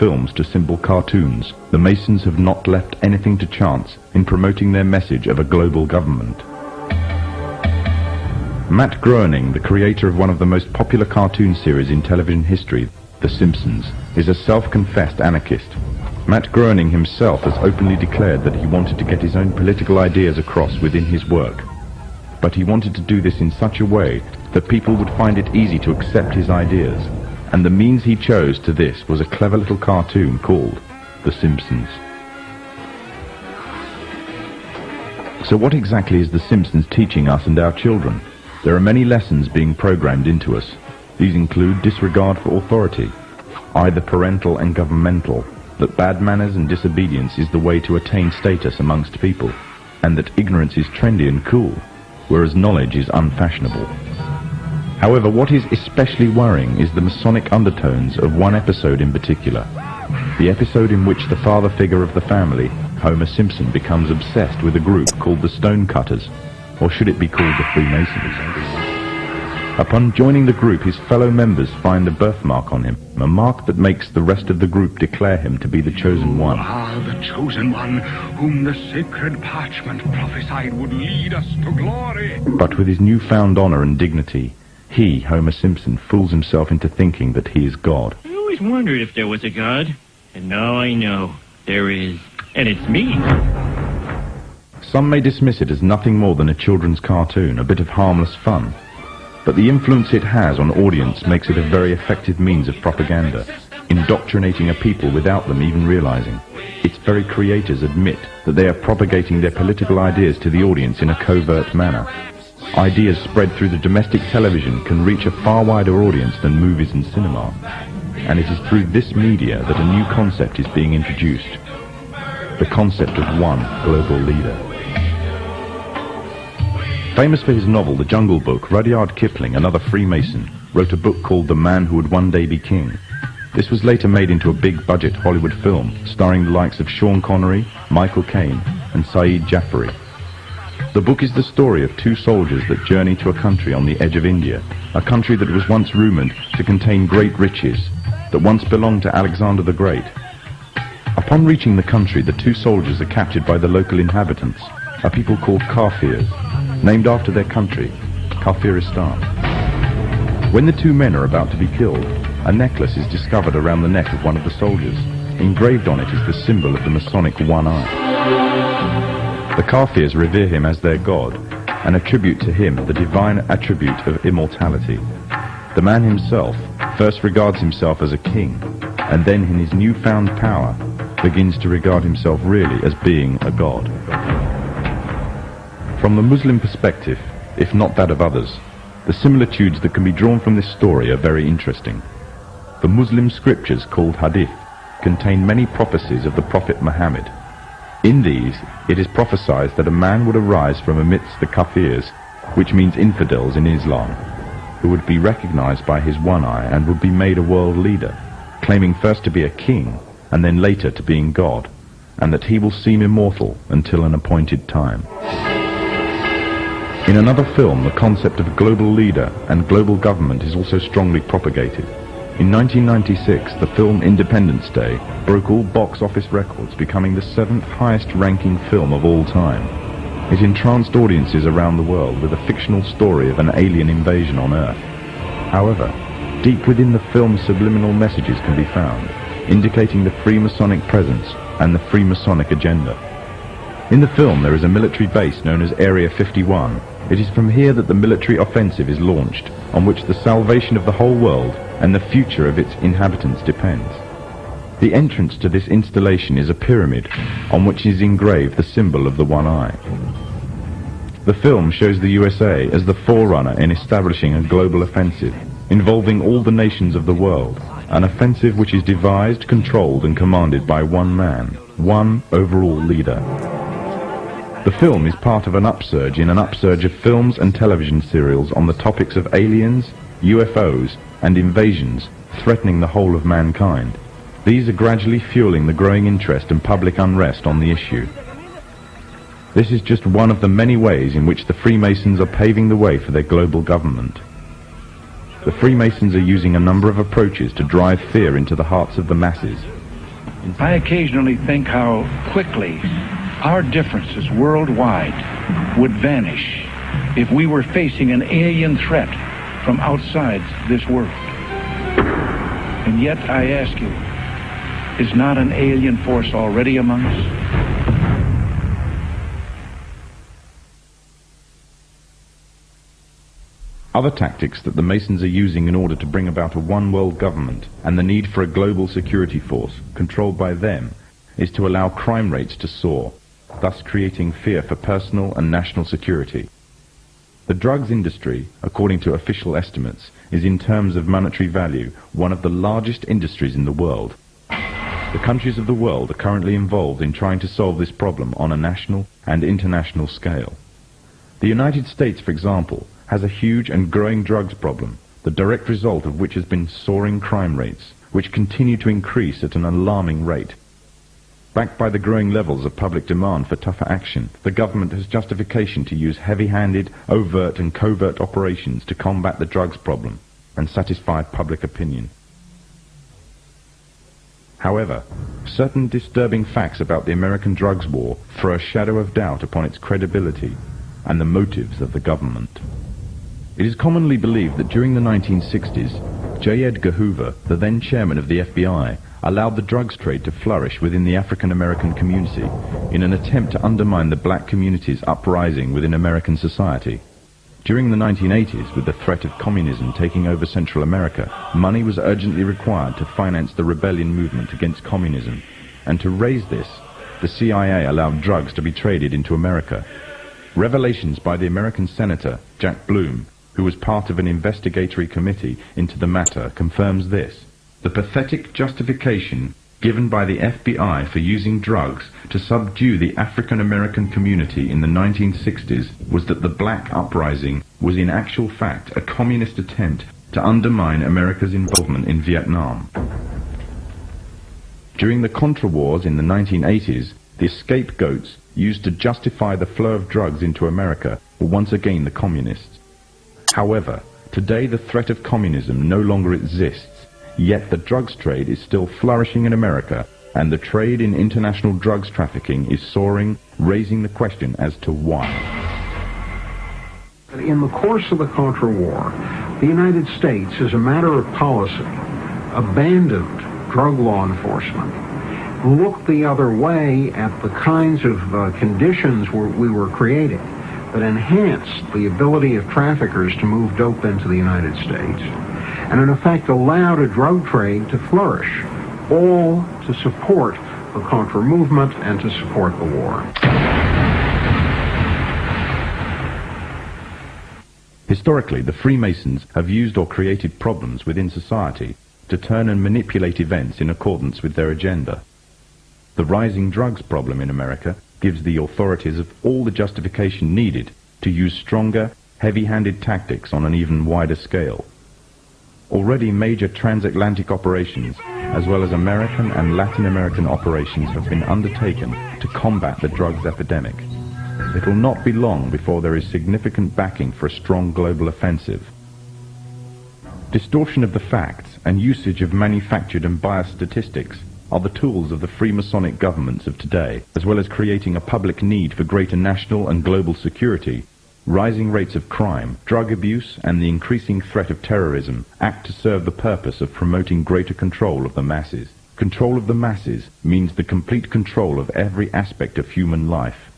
films to simple cartoons, the Masons have not left anything to chance in promoting their message of a global government. Matt Groening, the creator of one of the most popular cartoon series in television history, The Simpsons, is a self-confessed anarchist. Matt Groening himself has openly declared that he wanted to get his own political ideas across within his work. But he wanted to do this in such a way that people would find it easy to accept his ideas. And the means he chose to this was a clever little cartoon called The Simpsons. So what exactly is The Simpsons teaching us and our children? There are many lessons being programmed into us. These include disregard for authority, either parental and governmental, that bad manners and disobedience is the way to attain status amongst people, and that ignorance is trendy and cool, whereas knowledge is unfashionable. However, what is especially worrying is the Masonic undertones of one episode in particular, the episode in which the father figure of the family, Homer Simpson, becomes obsessed with a group called the Stonecutters, or should it be called the Freemasons? Upon joining the group, his fellow members find a birthmark on him, a mark that makes the rest of the group declare him to be the chosen one. You are the chosen one, whom the sacred parchment prophesied would lead us to glory. But with his newfound honor and dignity, he, Homer Simpson, fools himself into thinking that he is God. I always wondered if there was a God, and now I know there is, and it's me. Some may dismiss it as nothing more than a children's cartoon, a bit of harmless fun. But the influence it has on audience makes it a very effective means of propaganda, indoctrinating a people without them even realizing. Its very creators admit that they are propagating their political ideas to the audience in a covert manner. Ideas spread through the domestic television can reach a far wider audience than movies and cinema. And it is through this media that a new concept is being introduced. The concept of one global leader. Famous for his novel The Jungle Book, Rudyard Kipling, another Freemason, wrote a book called The Man Who Would One Day Be King. This was later made into a big-budget Hollywood film, starring the likes of Sean Connery, Michael Caine, and Saeed Jaffari. The book is the story of two soldiers that journey to a country on the edge of India, a country that was once rumored to contain great riches, that once belonged to Alexander the Great. Upon reaching the country, the two soldiers are captured by the local inhabitants, a people called Kafirs, named after their country, Kafiristan. When the two men are about to be killed, a necklace is discovered around the neck of one of the soldiers. Engraved on it is the symbol of the Masonic one eye. The Kafirs revere him as their god and attribute to him the divine attribute of immortality. The man himself first regards himself as a king, and then in his newfound power begins to regard himself really as being a god. From the Muslim perspective, if not that of others, the similitudes that can be drawn from this story are very interesting. The Muslim scriptures, called Hadith, contain many prophecies of the Prophet Muhammad. In these, it is prophesied that a man would arise from amidst the Kafirs, which means infidels in Islam, who would be recognized by his one eye and would be made a world leader, claiming first to be a king and then later to being God, and that he will seem immortal until an appointed time. In another film, the concept of global leader and global government is also strongly propagated. In 1996, the film Independence Day broke all box office records, becoming the 7th highest ranking film of all time. It entranced audiences around the world with a fictional story of an alien invasion on Earth. However, deep within the film's subliminal messages can be found, indicating the Freemasonic presence and the Freemasonic agenda. In the film, there is a military base known as Area 51. It is from here that the military offensive is launched, on which the salvation of the whole world and the future of its inhabitants depends. The entrance to this installation is a pyramid, on which is engraved the symbol of the one eye. The film shows the USA as the forerunner in establishing a global offensive, involving all the nations of the world, an offensive which is devised, controlled and commanded by one man, one overall leader. The film is part of an upsurge in an upsurge of films and television serials on the topics of aliens, UFOs, and invasions threatening the whole of mankind. These are gradually fueling the growing interest and public unrest on the issue. This is just one of the many ways in which the Freemasons are paving the way for their global government. The Freemasons are using a number of approaches to drive fear into the hearts of the masses, I occasionally think how quickly our differences worldwide would vanish if we were facing an alien threat from outside this world. And yet, I ask you, is not an alien force already among us? Other tactics that the Masons are using in order to bring about a one-world government and the need for a global security force controlled by them is to allow crime rates to soar, thus creating fear for personal and national security. The drugs industry, according to official estimates, is in terms of monetary value one of the largest industries in the world. The countries of the world are currently involved in trying to solve this problem on a national and international scale. The United States, for example, has a huge and growing drugs problem, the direct result of which has been soaring crime rates, which continue to increase at an alarming rate. Backed by the growing levels of public demand for tougher action, the government has justification to use heavy-handed, overt and covert operations to combat the drugs problem and satisfy public opinion. However, certain disturbing facts about the American drugs war throw a shadow of doubt upon its credibility and the motives of the government. It is commonly believed that during the 1960s, J. Edgar Hoover, the then chairman of the FBI, allowed the drugs trade to flourish within the African American community in an attempt to undermine the black community's uprising within American society. During the 1980s, with the threat of communism taking over Central America, money was urgently required to finance the rebellion movement against communism, and to raise this, the CIA allowed drugs to be traded into America. Revelations by the American Senator, Jack Bloom, who was part of an investigatory committee into the matter, confirms this. The pathetic justification given by the FBI for using drugs to subdue the African American community in the 1960s was that the black uprising was in actual fact a communist attempt to undermine America's involvement in Vietnam. During the Contra Wars in the 1980s, the scapegoats used to justify the flow of drugs into America were once again the communists. However, today the threat of communism no longer exists, yet the drugs trade is still flourishing in America, and the trade in international drugs trafficking is soaring, raising the question as to why. In the course of the Contra War, the United States, as a matter of policy, abandoned drug law enforcement, looked the other way at the kinds of conditions we were creating that enhanced the ability of traffickers to move dope into the United States, and in effect allowed a drug trade to flourish, all to support the Contra movement and to support the war. Historically, the Freemasons have used or created problems within society to turn and manipulate events in accordance with their agenda. The rising drugs problem in America gives the authorities of all the justification needed to use stronger, heavy-handed tactics on an even wider scale. Already major transatlantic operations, as well as American and Latin American operations, have been undertaken to combat the drugs epidemic. It will not be long before there is significant backing for a strong global offensive. Distortion of the facts and usage of manufactured and biased statistics are the tools of the Freemasonic governments of today, as well as creating a public need for greater national and global security. Rising rates of crime, drug abuse, and the increasing threat of terrorism act to serve the purpose of promoting greater control of the masses. Control of the masses means the complete control of every aspect of human life.